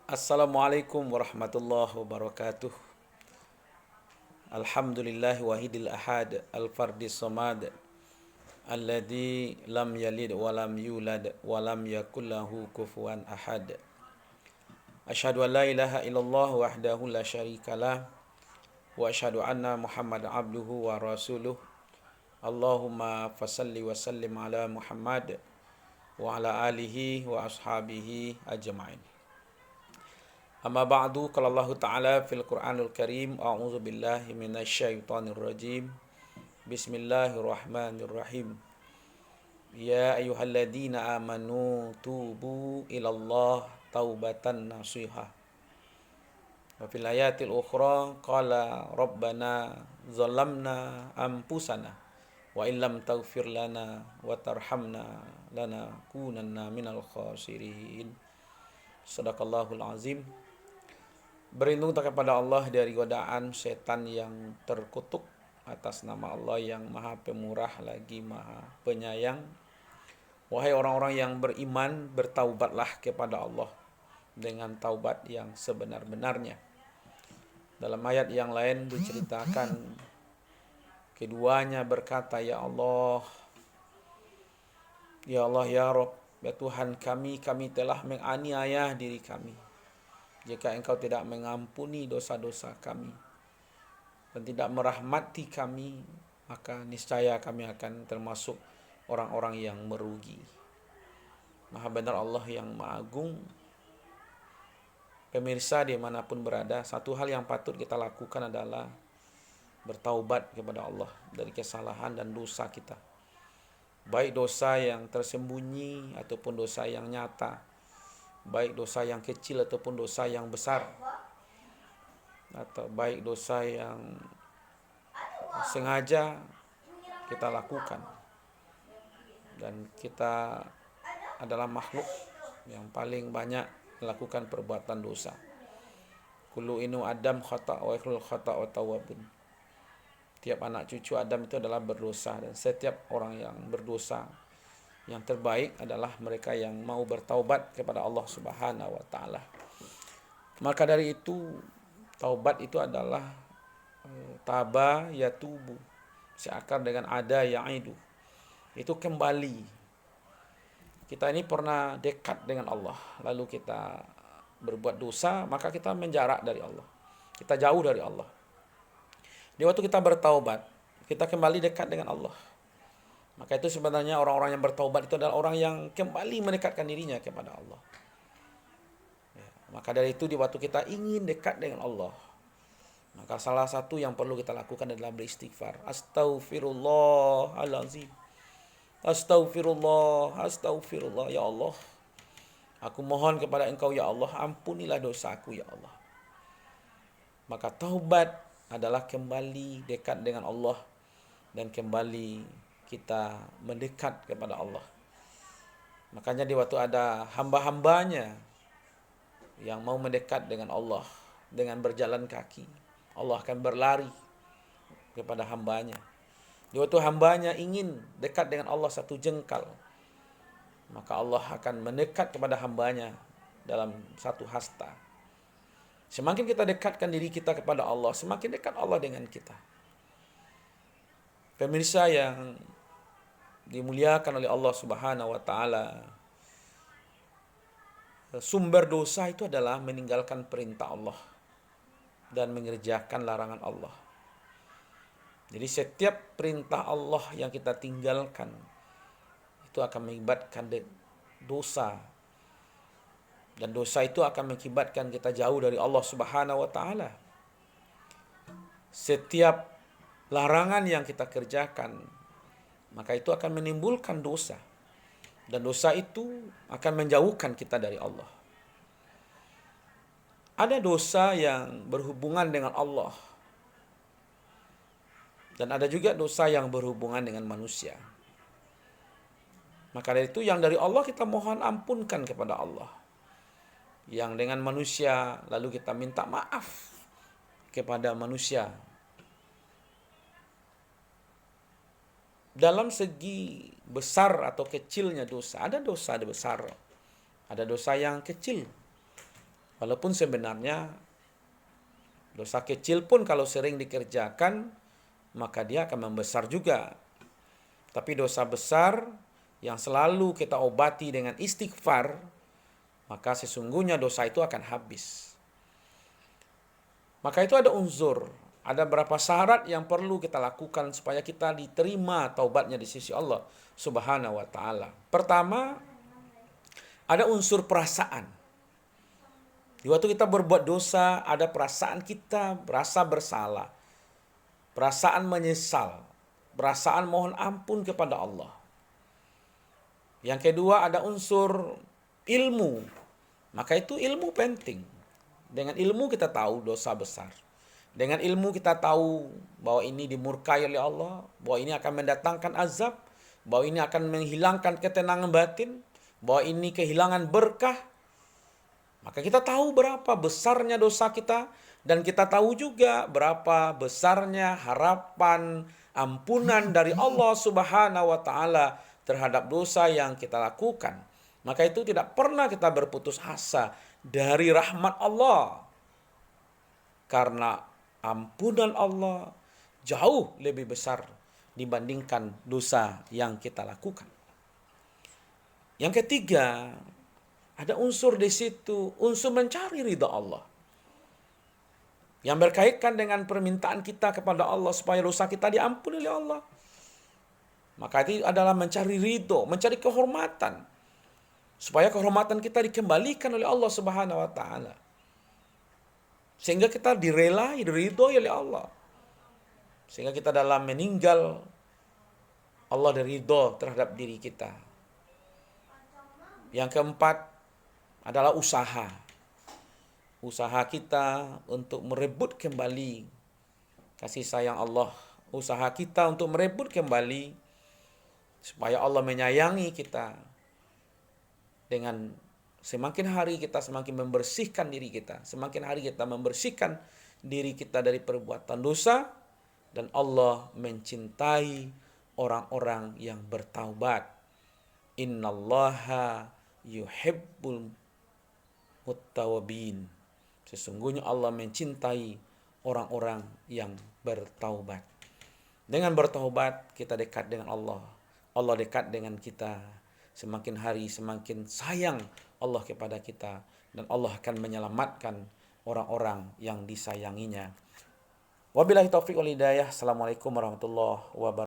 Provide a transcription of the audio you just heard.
Assalamualaikum warahmatullahi wabarakatuh. Alhamdulillah wahidil ahad al-fardis samad alladzi lam yalid wa lam yulad wa lam yakul lahu kufuwan ahad. Asyhadu an la ilaha illallah wahdahu la syarikalah wa asyhadu anna Muhammadan abduhu wa rasuluh. Allahumma fasalli wa sallim ala Muhammad wa ala alihi wa ashabihi ajma'in. Amma ba'du, qala Allah Ta'ala fil Qur'anul Karim, a'udzu billahi minasyaitonir rajim. Bismillahirrahmanirrahim. Ya ayyuhalladzina amanu tubu ilallah taubatan nasuha. Wa fil ayatil ukhra qala rabbana zalamna anfusana wa illam taghfir lana wa tarhamna lanakunanna minal khasirin. Sadaqallahul azim. Berlindung kepada Allah dari godaan setan yang terkutuk atas nama Allah yang Maha Pemurah lagi Maha Penyayang. Wahai orang-orang yang beriman, bertaubatlah kepada Allah dengan taubat yang sebenar-benarnya. Dalam ayat yang lain diceritakan keduanya berkata, Ya Allah, Ya Rabb, ya Tuhan kami telah menganiaya diri kami. Jika Engkau tidak mengampuni dosa-dosa kami dan tidak merahmati kami, maka niscaya kami akan termasuk orang-orang yang merugi. Maha benar Allah yang Maha Agung. Pemirsa dimanapun berada, satu hal yang patut kita lakukan adalah bertaubat kepada Allah dari kesalahan dan dosa kita. Baik dosa yang tersembunyi ataupun dosa yang nyata. Baik dosa yang kecil ataupun dosa yang besar, atau baik dosa yang sengaja kita lakukan. Dan kita adalah makhluk yang paling banyak melakukan perbuatan dosa. Kullu inu Adam khata' wa ikhrul khata' wa tawwabun. Tiap anak cucu Adam itu adalah berdosa, dan setiap orang yang berdosa, yang terbaik adalah mereka yang mau bertaubat kepada Allah Subhanahu wa taala. Maka dari itu, taubat itu adalah taba yatubu, seakar dengan ada ya'idu. Itu kembali. Kita ini pernah dekat dengan Allah, lalu kita berbuat dosa, maka kita menjarak dari Allah. Kita jauh dari Allah. Di waktu kita bertaubat, kita kembali dekat dengan Allah. Maka itu sebenarnya orang-orang yang bertaubat itu adalah orang yang kembali mendekatkan dirinya kepada Allah. Ya, maka dari itu di waktu kita ingin dekat dengan Allah, maka salah satu yang perlu kita lakukan adalah beristighfar. Astaghfirullahalazim. Astaghfirullah. Ya Allah, aku mohon kepada Engkau ya Allah, ampunilah dosaku ya Allah. Maka taubat adalah kembali dekat dengan Allah dan kembali kita mendekat kepada Allah. Makanya di waktu ada hamba-hambanya yang mau mendekat dengan Allah dengan berjalan kaki, Allah akan berlari kepada hambanya. Di waktu hambanya ingin dekat dengan Allah satu jengkal, maka Allah akan mendekat kepada hambanya dalam satu hasta. Semakin kita dekatkan diri kita kepada Allah, semakin dekat Allah dengan kita. Pemirsa yang dimuliakan oleh Allah Subhanahu wa taala, sumber dosa itu adalah meninggalkan perintah Allah dan mengerjakan larangan Allah. Jadi setiap perintah Allah yang kita tinggalkan itu akan mengakibatkan dosa, dan dosa itu akan mengakibatkan kita jauh dari Allah Subhanahu wa taala. Setiap larangan yang kita kerjakan, maka itu akan menimbulkan dosa. Dan dosa itu akan menjauhkan kita dari Allah. Ada dosa yang berhubungan dengan Allah. Dan ada juga dosa yang berhubungan dengan manusia. Maka dari itu yang dari Allah kita mohon ampunkan kepada Allah. Yang dengan manusia lalu kita minta maaf kepada manusia. Dalam segi besar atau kecilnya dosa, ada dosa besar, ada dosa yang kecil. Walaupun sebenarnya dosa kecil pun kalau sering dikerjakan, maka dia akan membesar juga. Tapi dosa besar yang selalu kita obati dengan istighfar, maka sesungguhnya dosa itu akan habis. Maka itu ada unsur, ada beberapa syarat yang perlu kita lakukan supaya kita diterima taubatnya di sisi Allah Subhanahu wa taala. Pertama, ada unsur perasaan. Di waktu kita berbuat dosa, ada perasaan kita berasa bersalah, perasaan menyesal, perasaan mohon ampun kepada Allah. Yang kedua, ada unsur ilmu. Maka itu ilmu penting. Dengan ilmu kita tahu dosa besar. Dengan ilmu kita tahu bahwa ini dimurkai oleh Allah, bahwa ini akan mendatangkan azab, bahwa ini akan menghilangkan ketenangan batin, bahwa ini kehilangan berkah. Maka kita tahu berapa besarnya dosa kita, dan kita tahu juga berapa besarnya harapan ampunan dari Allah Subhanahu wa taala terhadap dosa yang kita lakukan. Maka itu tidak pernah kita berputus asa dari rahmat Allah. Karena ampunan Allah jauh lebih besar dibandingkan dosa yang kita lakukan. Yang ketiga, ada unsur di situ, unsur mencari ridha Allah. Yang berkaitan dengan permintaan kita kepada Allah supaya dosa kita diampuni oleh Allah. Maka itu adalah mencari ridho, mencari kehormatan. Supaya kehormatan kita dikembalikan oleh Allah Subhanahu wa taala. Sehingga kita direlai, diridhoi oleh Allah. Sehingga kita dalam meninggal, Allah diridho terhadap diri kita. Yang keempat adalah usaha. Usaha kita untuk merebut kembali kasih sayang Allah. Usaha kita untuk merebut kembali supaya Allah menyayangi kita. Dengan semakin hari kita semakin membersihkan diri kita. Semakin hari kita membersihkan diri kita dari perbuatan dosa. Dan Allah mencintai orang-orang yang bertaubat. Innallaha yuhibbul muttawabin. Sesungguhnya Allah mencintai orang-orang yang bertaubat. Dengan bertaubat kita dekat dengan Allah. Allah dekat dengan kita. Semakin hari semakin sayang Allah kepada kita. Dan Allah akan menyelamatkan orang-orang yang disayanginya. Wabillahi taufiq wal hidayah. Assalamualaikum warahmatullahi wabarakatuh.